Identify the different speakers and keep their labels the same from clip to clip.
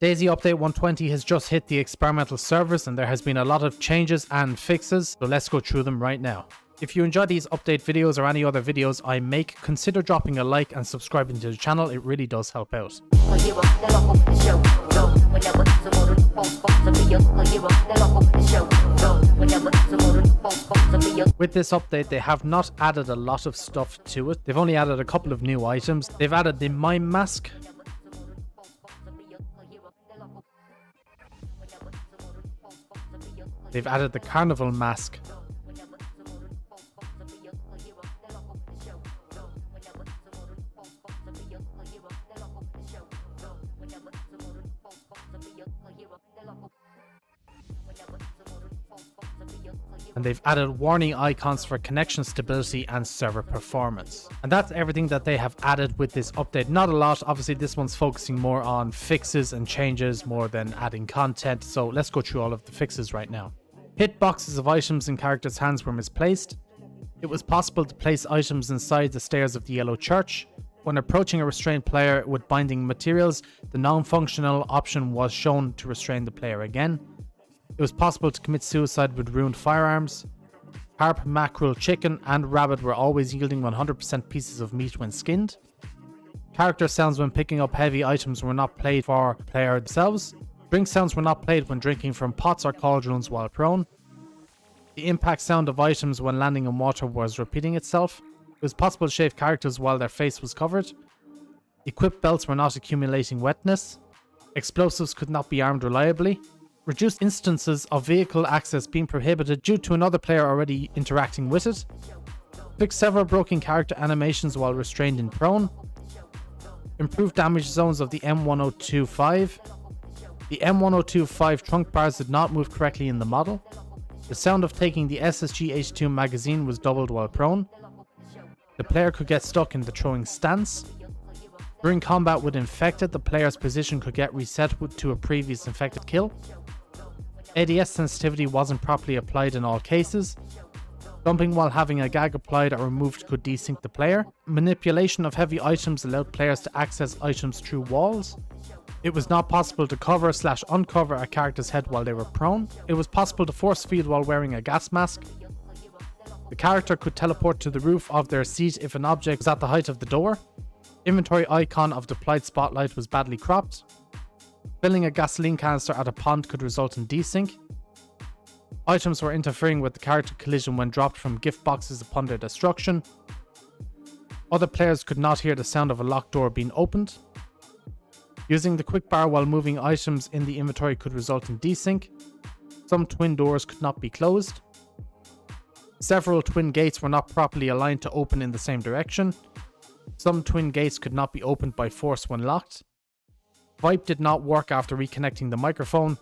Speaker 1: DayZ Update 120 has just hit the experimental servers and there has been a lot of changes and fixes, so let's go through them right now. If you enjoy these update videos or any other videos I make, consider dropping a like and subscribing to the channel, it really does help out. With this update, they have not added a lot of stuff to it. They've only added a couple of new items. They've added the mime mask. They've added the carnival mask. And they've added warning icons for connection stability and server performance. And that's everything that they have added with this update. Not a lot, obviously this one's focusing more on fixes and changes more than adding content, so let's go through all of the fixes right now. Hitboxes of items in characters' hands were misplaced. It was possible to place items inside the stairs of the Yellow Church. When approaching a restrained player with binding materials, the non-functional option was shown to restrain the player again. It was possible to commit suicide with ruined firearms. Harp, mackerel, chicken, and rabbit were always yielding 100% pieces of meat when skinned. Character sounds when picking up heavy items were not played for player themselves. Drink sounds were not played when drinking from pots or cauldrons while prone. The impact sound of items when landing in water was repeating itself. It was possible to shave characters while their face was covered. Equipped belts were not accumulating wetness. Explosives could not be armed reliably. Reduced instances of vehicle access being prohibited due to another player already interacting with it. Fixed several broken character animations while restrained in prone. Improved damage zones of the M1025. The M1025 trunk bars did not move correctly in the model. The sound of taking the SSG-H2 magazine was doubled while prone. The player could get stuck in the throwing stance. During combat with infected, the player's position could get reset to a previous infected kill. ADS sensitivity wasn't properly applied in all cases. Jumping while having a gag applied or removed could desync the player. Manipulation of heavy items allowed players to access items through walls. It was not possible to cover/uncover a character's head while they were prone. It was possible to force feed while wearing a gas mask. The character could teleport to the roof of their seat if an object was at the height of the door. Inventory icon of deployed spotlight was badly cropped. Filling a gasoline canister at a pond could result in desync. Items were interfering with the character collision when dropped from gift boxes upon their destruction. Other players could not hear the sound of a locked door being opened. Using the quick bar while moving items in the inventory could result in desync. Some twin doors could not be closed. Several twin gates were not properly aligned to open in the same direction. Some twin gates could not be opened by force when locked. VoIP did not work after reconnecting the microphone.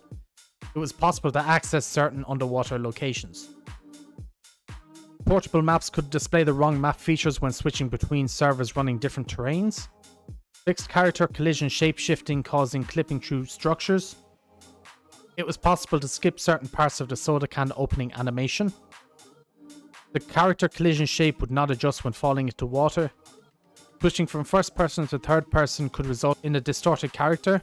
Speaker 1: It was possible to access certain underwater locations. Portable maps could display the wrong map features when switching between servers running different terrains. Fixed character collision shape-shifting causing clipping through structures. It was possible to skip certain parts of the soda can opening animation. The character collision shape would not adjust when falling into water. Switching from first person to third person could result in a distorted character.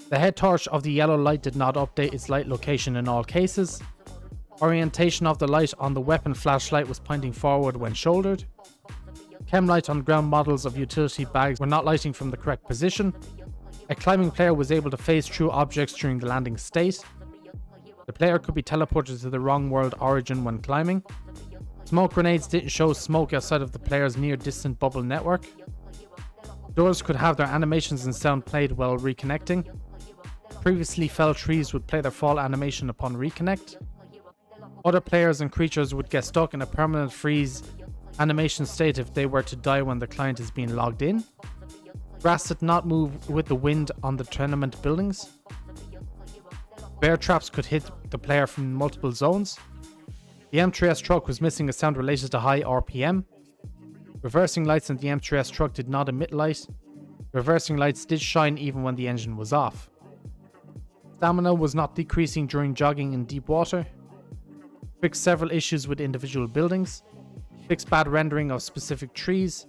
Speaker 1: The head torch of the yellow light did not update its light location in all cases. Orientation of the light on the weapon flashlight was pointing forward when shouldered. Chem light on ground models of utility bags were not lighting from the correct position. A climbing player was able to phase through objects during the landing state. The player could be teleported to the wrong world origin when climbing. Smoke grenades didn't show smoke outside of the player's near-distant bubble network. Doors could have their animations and sound played while reconnecting. Previously felled trees would play their fall animation upon reconnect. Other players and creatures would get stuck in a permanent freeze animation state if they were to die when the client is being logged in. Grass did not move with the wind on the tenement buildings. Bear traps could hit the player from multiple zones. The M3S truck was missing a sound related to high RPM. Reversing lights in the M3S truck did not emit light. Reversing lights did shine even when the engine was off. Stamina was not decreasing during jogging in deep water. Fixed several issues with individual buildings. Fixed bad rendering of specific trees.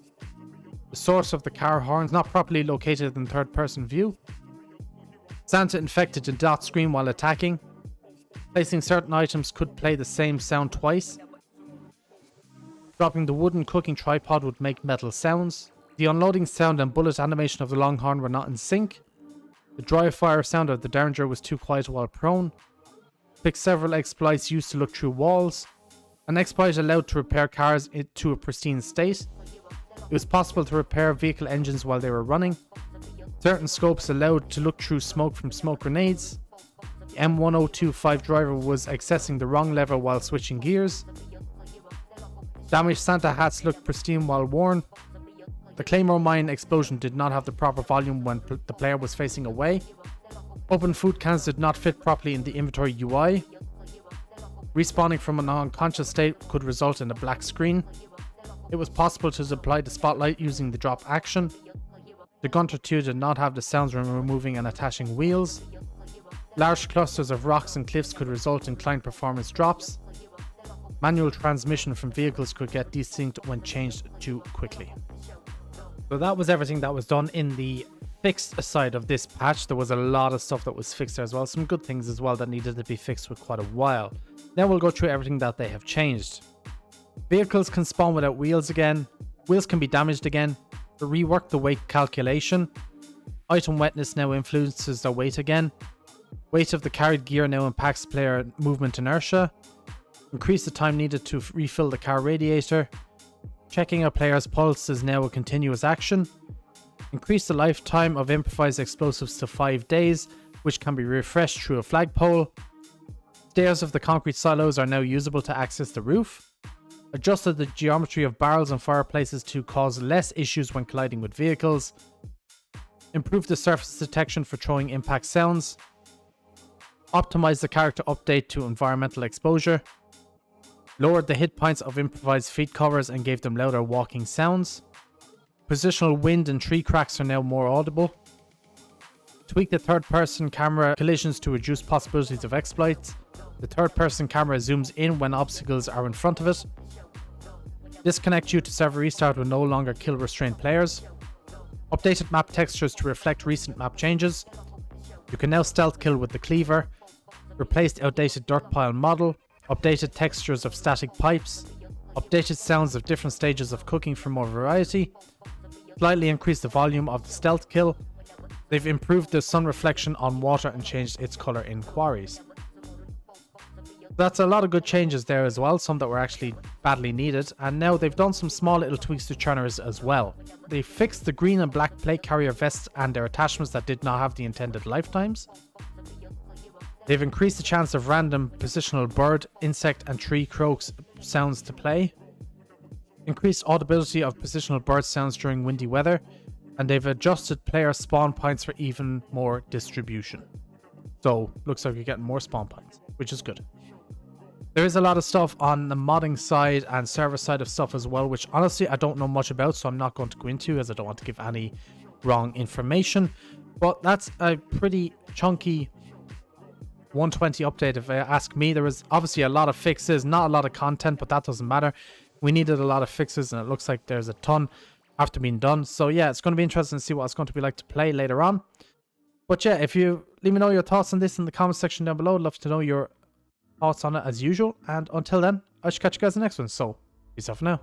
Speaker 1: The source of the car horn is not properly located in third person view. Santa infected did not scream while attacking. Placing certain items could play the same sound twice. Dropping the wooden cooking tripod would make metal sounds. The unloading sound and bullet animation of the Longhorn were not in sync. The dry fire sound of the Derringer was too quiet while prone. Fixed several exploits used to look through walls. An exploit allowed to repair cars to a pristine state. It was possible to repair vehicle engines while they were running. Certain scopes allowed to look through smoke from smoke grenades. The M1025 driver was accessing the wrong lever while switching gears. Damaged Santa hats looked pristine while worn. The Claymore mine explosion did not have the proper volume when the player was facing away. Open food cans did not fit properly in the inventory UI. Respawning from an unconscious state could result in a black screen. It was possible to deploy the spotlight using the drop action. The Gunter 2 did not have the sounds when removing and attaching wheels. Large clusters of rocks and cliffs could result in client performance drops. Manual transmission from vehicles could get desynced when changed too quickly. So that was everything that was done in the fixed side of this patch. There was a lot of stuff that was fixed there as well. Some good things as well that needed to be fixed for quite a while. Now we'll go through everything that they have changed. Vehicles can spawn without wheels again. Wheels can be damaged again. They reworked the weight calculation. Item wetness now influences their weight again. Weight of the carried gear now impacts player movement inertia. Increase the time needed to refill the car radiator. Checking a player's pulse is now a continuous action. Increase the lifetime of improvised explosives to 5 days, which can be refreshed through a flagpole. Stairs of the concrete silos are now usable to access the roof. Adjusted the geometry of barrels and fireplaces to cause less issues when colliding with vehicles. Improved the surface detection for throwing impact sounds. Optimized the character update to environmental exposure. Lowered the hit points of improvised feet covers and gave them louder walking sounds. Positional wind and tree cracks are now more audible. Tweaked the third-person camera collisions to reduce possibilities of exploits. The third-person camera zooms in when obstacles are in front of it. Disconnect due to server restart will no longer kill restrained players. Updated map textures to reflect recent map changes. You can now stealth kill with the cleaver. Replaced outdated dirt pile model. Updated textures of static pipes. Updated sounds of different stages of cooking for more variety. Slightly increased the volume of the stealth kill. They've improved the sun reflection on water and changed its color in quarries. That's a lot of good changes there as well, some that were actually badly needed, and now they've done some small little tweaks to churners as well. They fixed the green and black plate carrier vests and their attachments that did not have the intended lifetimes. They've increased the chance of random positional bird, insect and tree croaks sounds to play. Increased audibility of positional bird sounds during windy weather, and they've adjusted player spawn points for even more distribution. So looks like you're getting more spawn points, which is good. There is a lot of stuff on the modding side and server side of stuff as well, which honestly I don't know much about, so I'm not going to go into as I don't want to give any wrong information. But that's a pretty chunky 120 update if you ask me. There was obviously a lot of fixes, not a lot of content, but that doesn't matter. We needed a lot of fixes and it looks like there's a ton after being done. So yeah, it's going to be interesting to see what it's going to be like to play later on. But yeah, if you let me know your thoughts on this in the comment section down below, I'd love to know your thoughts on it as usual. And until then, I should catch you guys in the next one. So peace out for now.